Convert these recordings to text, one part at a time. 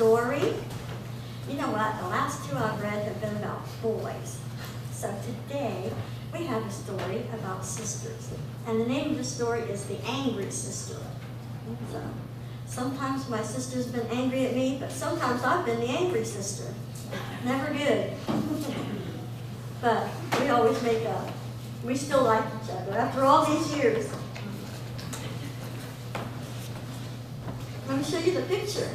story. You know what? The last two I've read have been about boys. So today we have a story about sisters. And the name of the story is The Angry Sister. So sometimes my sister's been angry at me, but sometimes I've been the angry sister. Never good. But we always make up. We still like each other after all these years. Let me show you the picture.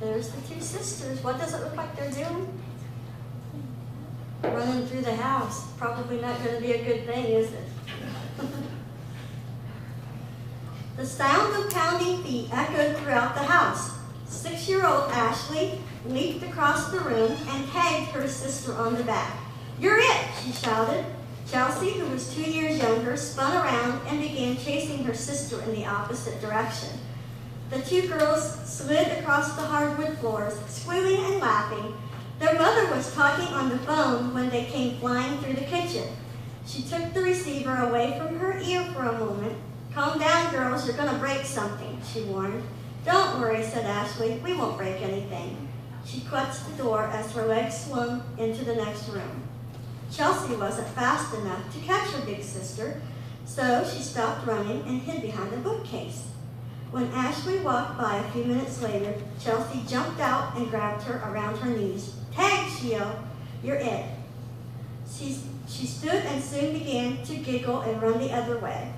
There's the two sisters. What does it look like they're doing? Running through the house. Probably not going to be a good thing, is it? The sound of pounding feet echoed throughout the house. 6-year-old Ashley leaped across the room and tagged her sister on the back. "You're it!" she shouted. Chelsea, who was 2 years younger, spun around and began chasing her sister in the opposite direction. The two girls slid across the hardwood floors, squealing and laughing. Their mother was talking on the phone when they came flying through the kitchen. She took the receiver away from her ear for a moment. "Calm down, girls, you're going to break something," she warned. "Don't worry," said Ashley. "We won't break anything." She clutched the door as her legs swung into the next room. Chelsea wasn't fast enough to catch her big sister, so she stopped running and hid behind a bookcase. When Ashley walked by a few minutes later, Chelsea jumped out and grabbed her around her knees. "Tag!" she yelled. "You're it." She stood and soon began to giggle and run the other way.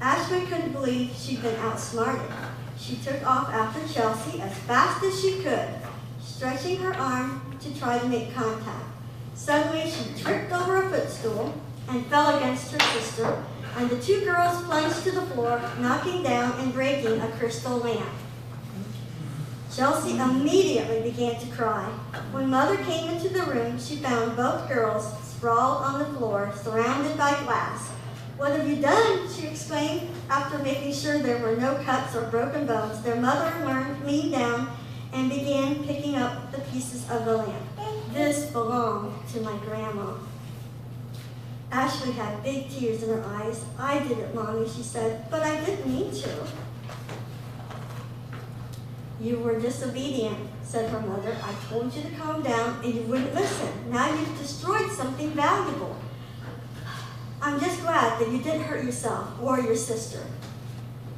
Ashley couldn't believe she'd been outsmarted. She took off after Chelsea as fast as she could, stretching her arm to try to make contact. Suddenly, she tripped over a footstool and fell against her sister, and the two girls plunged to the floor, knocking down and breaking a crystal lamp. Chelsea immediately began to cry. When Mother came into the room, she found both girls sprawled on the floor, surrounded by glass. "What have you done?" she exclaimed. After making sure there were no cuts or broken bones, their mother leaned down and began picking up the pieces of the lamp. "This belonged to my grandma." Ashley had big tears in her eyes. "I did it, Mommy," she said, "but I didn't mean to." "You were disobedient," said her mother. "I told you to calm down and you wouldn't listen. Now you've destroyed something valuable. I'm just glad that you didn't hurt yourself or your sister."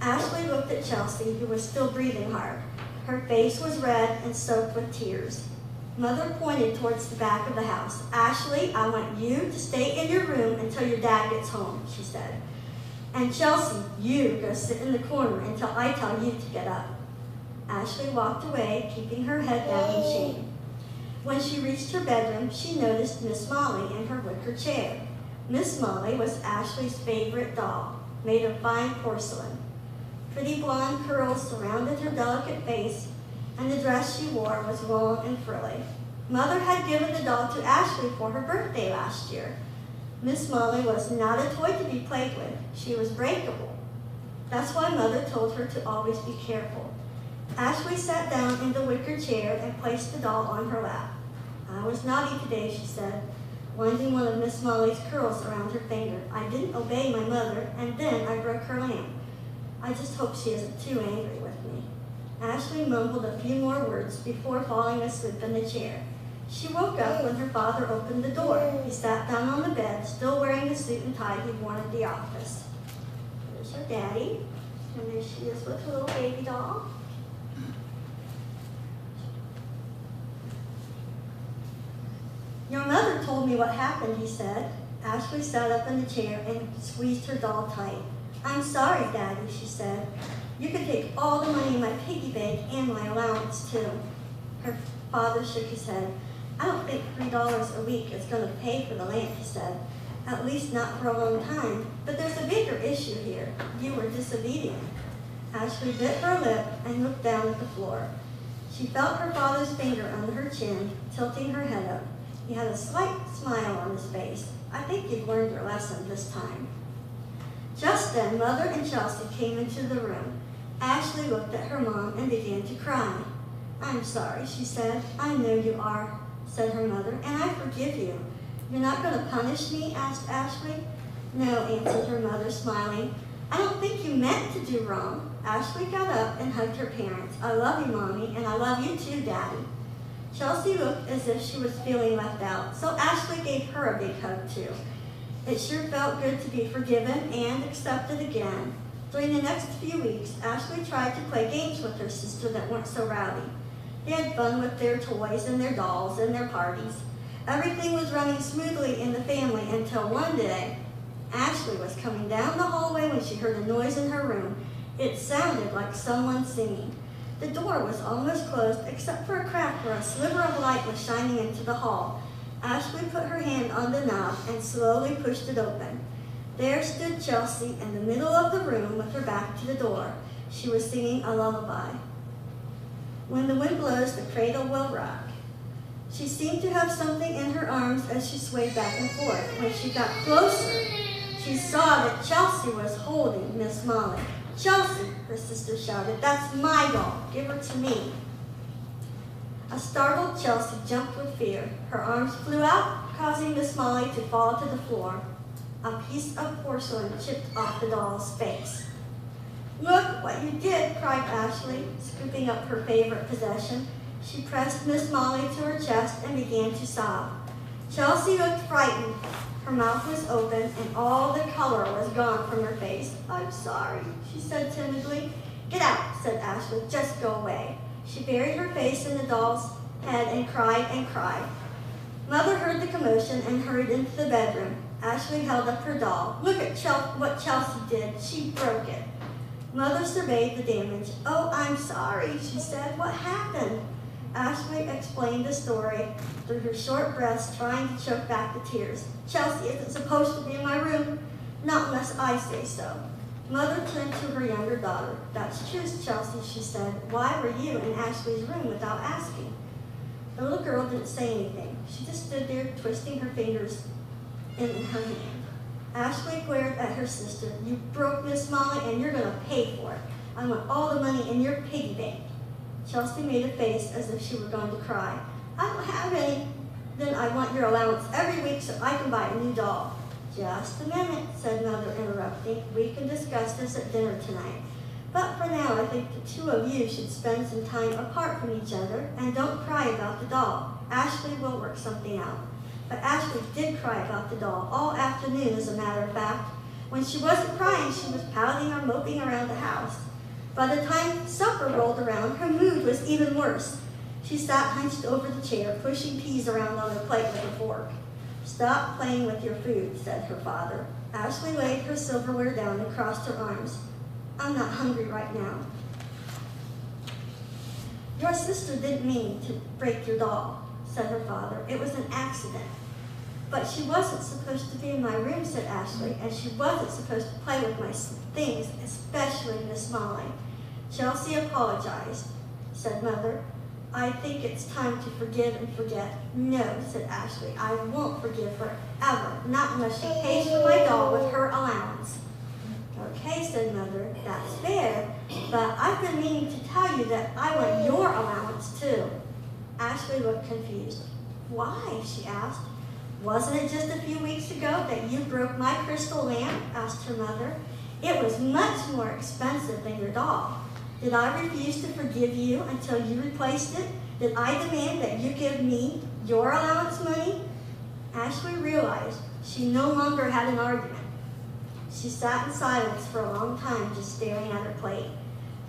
Ashley looked at Chelsea, who was still breathing hard. Her face was red and soaked with tears. Mother pointed towards the back of the house. "Ashley, I want you to stay in your room until your dad gets home," she said. "And Chelsea, you go sit in the corner until I tell you to get up." Ashley walked away, keeping her head down in shame. When she reached her bedroom, she noticed Miss Molly in her wicker chair. Miss Molly was Ashley's favorite doll, made of fine porcelain. Pretty blonde curls surrounded her delicate face, and the dress she wore was long and frilly. Mother had given the doll to Ashley for her birthday last year. Miss Molly was not a toy to be played with. She was breakable. That's why Mother told her to always be careful. Ashley sat down in the wicker chair and placed the doll on her lap. "I was naughty today," she said, winding one of Miss Molly's curls around her finger. "I didn't obey my mother, and then I broke her lamp. I just hope she isn't too angry with me." Ashley mumbled a few more words before falling asleep in the chair. She woke up when her father opened the door. He sat down on the bed, still wearing the suit and tie he'd worn at the office. "There's her daddy, and there she is with her little baby doll." "Your mother told me what happened," he said. Ashley sat up in the chair and squeezed her doll tight. "I'm sorry, Daddy," she said. "You can take all the money in my piggy bank and my allowance, too." Her father shook his head. "I don't think $3 a week is going to pay for the lamp," he said. "At least not for a long time. But there's a bigger issue here. You were disobedient." Ashley bit her lip and looked down at the floor. She felt her father's finger under her chin, tilting her head up. He had a slight smile on his face. "I think you've learned your lesson this time." Just then, Mother and Chelsea came into the room. Ashley looked at her mom and began to cry. "I'm sorry," she said. "I know you are," said her mother, "and I forgive you." "You're not going to punish me?" asked Ashley. "No," answered her mother, smiling. I don't think you meant to do wrong. Ashley got up and hugged her parents. I love you, Mommy, and I love you too, Daddy. Chelsea looked as if she was feeling left out, so Ashley gave her a big hug too. It sure felt good to be forgiven and accepted again. During the next few weeks, Ashley tried to play games with her sister that weren't so rowdy. They had fun with their toys and their dolls and their parties. Everything was running smoothly in the family until one day, Ashley was coming down the hallway when she heard a noise in her room. It sounded like someone singing. The door was almost closed except for a crack where a sliver of light was shining into the hall. Ashley put her hand on the knob and slowly pushed it open. There stood Chelsea in the middle of the room with her back to the door. She was singing a lullaby. When the wind blows, the cradle will rock. She seemed to have something in her arms as she swayed back and forth. When she got closer, she saw that Chelsea was holding Miss Molly. "Chelsea," her sister shouted, "that's my doll. Give her to me." A startled Chelsea jumped with fear. Her arms flew out, causing Miss Molly to fall to the floor. A piece of porcelain chipped off the doll's face. "Look what you did," cried Ashley, scooping up her favorite possession. She pressed Miss Molly to her chest and began to sob. Chelsea looked frightened. Her mouth was open and all the color was gone from her face. "I'm sorry," she said timidly. "Get out," said Ashley. "Just go away." She buried her face in the doll's head and cried and cried. Mother heard the commotion and hurried into the bedroom. Ashley held up her doll. "Look at what Chelsea did. She broke it." Mother surveyed the damage. "Oh, I'm sorry," she said. "What happened?" Ashley explained the story through her short breaths, trying to choke back the tears. "Chelsea isn't supposed to be in my room, not unless I say so." Mother turned to her younger daughter. "That's true, Chelsea," she said. "Why were you in Ashley's room without asking?" The little girl didn't say anything. She just stood there, twisting her fingers in her hand. Ashley glared at her sister. "You broke Miss Molly, and you're going to pay for it. I want all the money in your piggy bank." Chelsea made a face as if she were going to cry. "I don't have any." "Then I want your allowance every week so I can buy a new doll." "Just a minute," said Mother, interrupting. "We can discuss this at dinner tonight. But for now, I think the two of you should spend some time apart from each other and don't cry about the doll. Ashley will work something out." But Ashley did cry about the doll all afternoon, as a matter of fact. When she wasn't crying, she was pouting or moping around the house. By the time supper rolled around, her mood was even worse. She sat hunched over the chair, pushing peas around on her plate with a fork. "Stop playing with your food," said her father. Ashley laid her silverware down and crossed her arms. "I'm not hungry right now." "Your sister didn't mean to break your doll," said her father. "It was an accident." "But she wasn't supposed to be in my room," said Ashley, "and she wasn't supposed to play with my things, especially Miss Molly." "Chelsea apologized," said Mother. "I think it's time to forgive and forget." "No," said Ashley, "I won't forgive her ever, not unless she pays for my doll with her allowance." "Okay," said Mother, "that's fair, but I've been meaning to tell you that I want your allowance too." Ashley looked confused. "Why?" she asked. "Wasn't it just a few weeks ago that you broke my crystal lamp?" asked her mother. "It was much more expensive than your doll. Did I refuse to forgive you until you replaced it? Did I demand that you give me your allowance money?" Ashley realized she no longer had an argument. She sat in silence for a long time, just staring at her plate.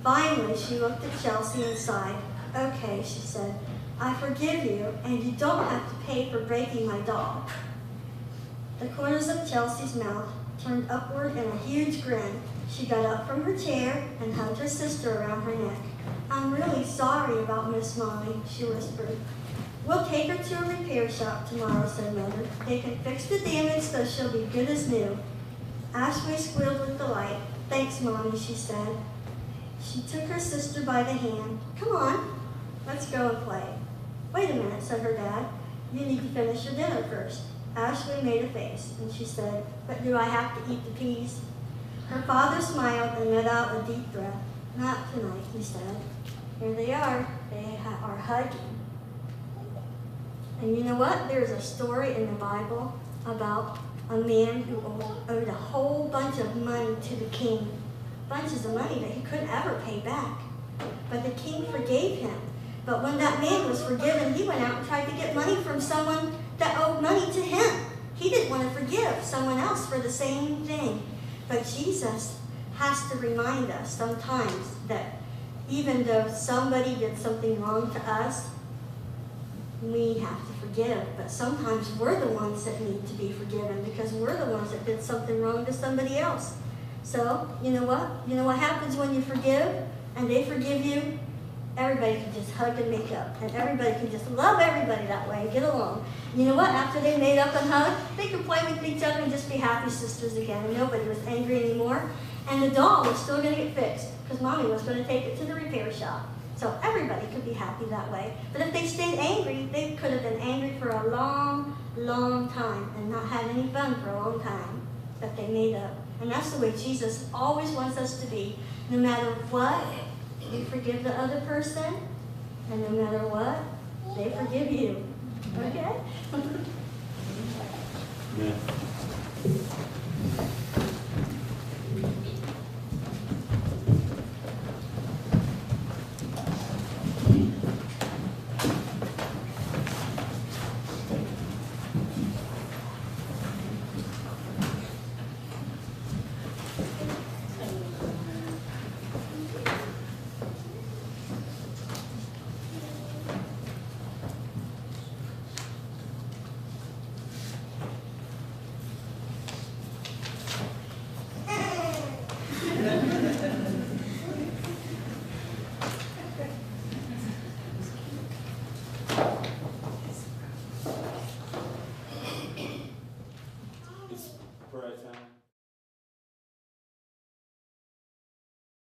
Finally, she looked at Chelsea and sighed. "Okay," she said, "I forgive you, and you don't have to pay for breaking my doll." The corners of Chelsea's mouth turned upward in a huge grin. She got up from her chair and hugged her sister around her neck. "I'm really sorry about Miss Molly," she whispered. "We'll take her to a repair shop tomorrow," said Mother. "They can fix the damage so she'll be good as new." Ashley squealed with delight. "Thanks, Mommy," she said. She took her sister by the hand. "Come on, let's go and play." "Wait a minute," said her dad. "You need to finish your dinner first." Ashley made a face, and she said, "But do I have to eat the peas?" Her father smiled and let out a deep breath. "Not tonight," he said. Here they are. They are hugging. And you know what? There's a story in the Bible about a man who owed a whole bunch of money to the king. Bunches of money that he couldn't ever pay back. But the king forgave him. But when that man was forgiven, he went out and tried to get money from someone that owed money to him. He didn't want to forgive someone else for the same thing. But Jesus has to remind us sometimes that even though somebody did something wrong to us, we have to forgive. But sometimes we're the ones that need to be forgiven because we're the ones that did something wrong to somebody else. So, you know what? You know what happens when you forgive and they forgive you? Everybody can just hug and make up. And everybody can just love everybody that way and get along. You know what? After they made up and hugged, they could play with each other and just be happy sisters again. And nobody was angry anymore. And the doll was still going to get fixed because Mommy was going to take it to the repair shop. So everybody could be happy that way. But if they stayed angry, they could have been angry for a long, long time and not had any fun for a long time that they made up. And that's the way Jesus always wants us to be. No matter what, you forgive the other person, and no matter what, they forgive you. Okay? Yeah. It's prayer time.